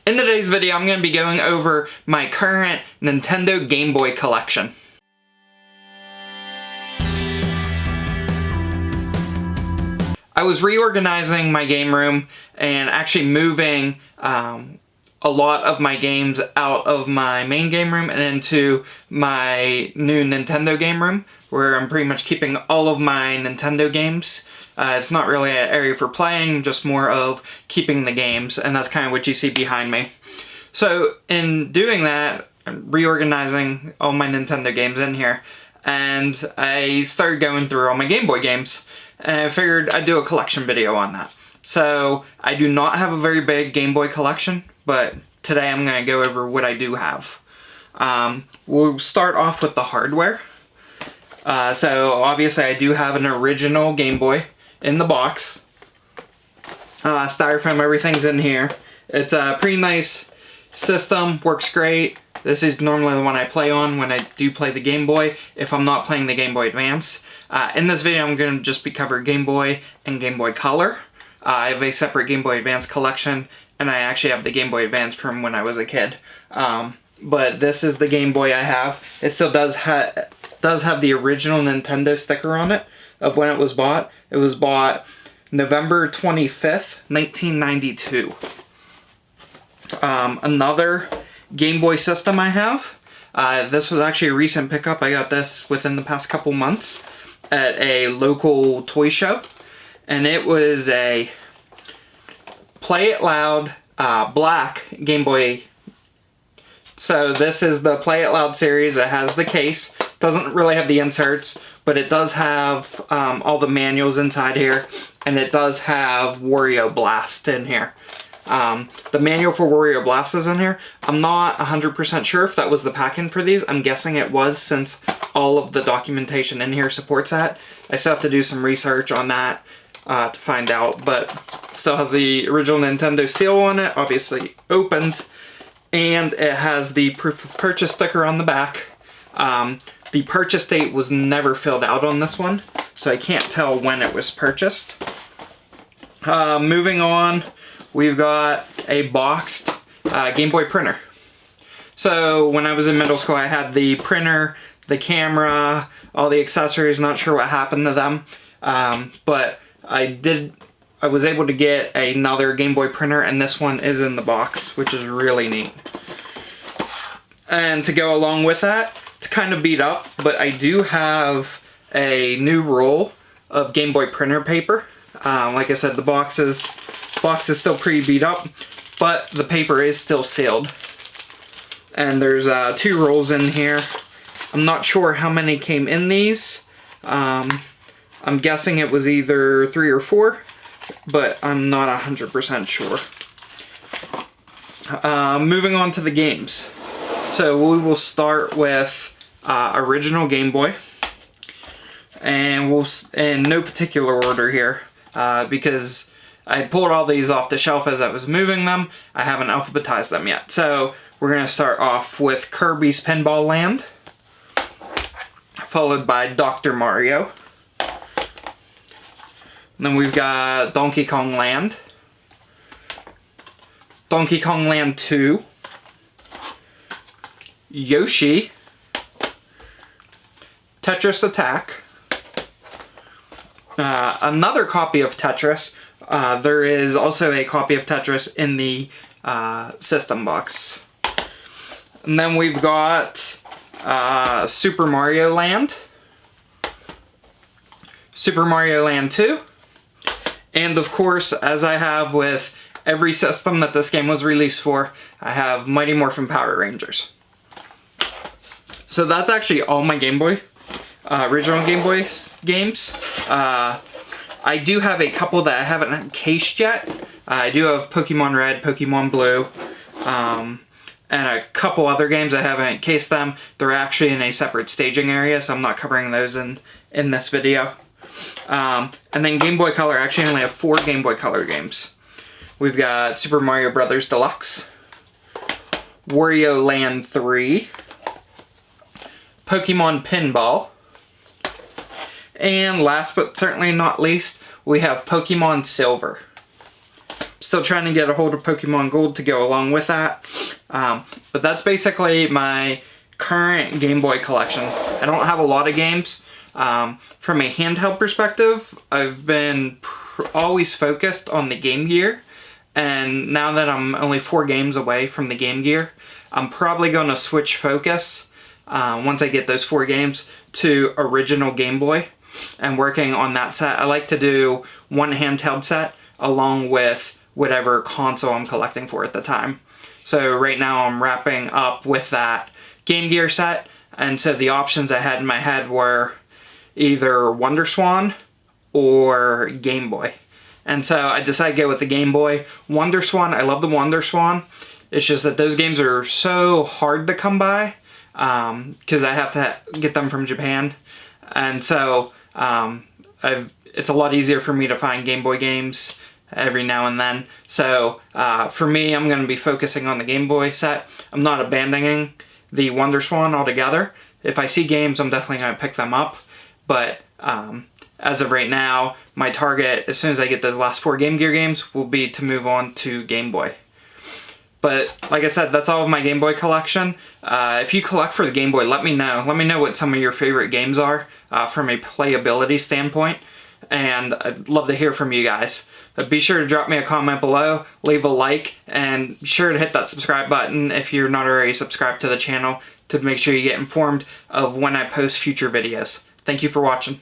In today's video, I'm going to be going over my current Nintendo Game Boy collection. I was reorganizing my game room and actually moving a lot of my games out of my main game room and into my new Nintendo game room, where I'm pretty much keeping all of my Nintendo games. It's not really an area for playing, just more of keeping the games, and that's kind of what you see behind me. So in doing that, I'm reorganizing all my Nintendo games in here, and I started going through all my Game Boy games, and I figured I'd do a collection video on that. So I do not have a very big Game Boy collection, but today I'm going to go over what I do have. We'll start off with the hardware. So obviously I do have an original Game Boy in the box. Styrofoam, everything's in here. It's a pretty nice system, works great. This is normally the one I play on when I do play the Game Boy, if I'm not playing the Game Boy Advance. In this video I'm going to just be covering Game Boy and Game Boy Color. I have a separate Game Boy Advance collection, and I actually have the Game Boy Advance from when I was a kid. But this is the Game Boy I have. It still does have the original Nintendo sticker on it of when it was bought. It was bought November 25th, 1992. Another Game Boy system I have. This was actually a recent pickup. I got this within the past couple months at a local toy show. And it was a Play It Loud black Game Boy. So this is the Play It Loud series. It has the case. Doesn't really have the inserts, but it does have all the manuals inside here, and it does have Wario Blast in here. The manual for Wario Blast is in here. I'm not 100% sure if that was the pack-in for these. I'm guessing it was, since all of the documentation in here supports that. I still have to do some research on that to find out, but it still has the original Nintendo seal on it, obviously opened, and it has the proof of purchase sticker on the back. The purchase date was never filled out on this one, so I can't tell when it was purchased. Moving on, we've got a boxed Game Boy printer. So when I was in middle school, I had the printer, the camera, all the accessories. Not sure what happened to them, but I was able to get another Game Boy printer, and this one is in the box, which is really neat. And to go along with that, it's kind of beat up, but I do have a new roll of Game Boy printer paper. Like I said, the box is still pretty beat up, but the paper is still sealed. And there's 2 rolls in here. I'm not sure how many came in these. I'm guessing it was either 3 or 4, but I'm not 100% sure. Moving on to the games. So we will start with original Game Boy, and we'll in no particular order here, because I pulled all these off the shelf as I was moving them. I haven't alphabetized them yet. So we're going to start off with Kirby's Pinball Land, followed by Dr. Mario. And then we've got Donkey Kong Land, Donkey Kong Land 2, Yoshi, Tetris Attack, another copy of Tetris. There is also a copy of Tetris in the system box. And then we've got Super Mario Land, Super Mario Land 2, and of course, as I have with every system that this game was released for, I have Mighty Morphin Power Rangers. So that's actually all my Game Boy, original Game Boy games. I do have a couple that I haven't cased yet. I do have Pokemon Red, Pokemon Blue, and a couple other games. I haven't cased them. They're actually in a separate staging area, so I'm not covering those in this video. And then Game Boy Color, I actually only have 4 Game Boy Color games. We've got Super Mario Bros. Deluxe, Wario Land 3, Pokemon Pinball, and last but certainly not least, we have Pokemon Silver. Still trying to get a hold of Pokemon Gold to go along with that. But that's basically my current Game Boy collection. I don't have a lot of games. From a handheld perspective, I've been always focused on the Game Gear. And now that I'm only 4 games away from the Game Gear, I'm probably going to switch focus once I get those 4 games to original Game Boy and working on that set. I like to do one handheld set along with whatever console I'm collecting for at the time. So right now I'm wrapping up with that Game Gear set, and so the options I had in my head were either WonderSwan or Game Boy. And so I decided to go with the Game Boy. WonderSwan, I love the WonderSwan. It's just that those games are so hard to come by because I have to get them from Japan. And so it's a lot easier for me to find Game Boy games every now and then. So for me, I'm going to be focusing on the Game Boy set. I'm not abandoning the WonderSwan altogether. If I see games, I'm definitely going to pick them up. But as of right now, my target, as soon as I get those last 4 Game Gear games, will be to move on to Game Boy. But like I said, that's all of my Game Boy collection. If you collect for the Game Boy, let me know. Let me know what some of your favorite games are from a playability standpoint. And I'd love to hear from you guys. Be sure to drop me a comment below, leave a like, and be sure to hit that subscribe button if you're not already subscribed to the channel to make sure you get informed of when I post future videos. Thank you for watching.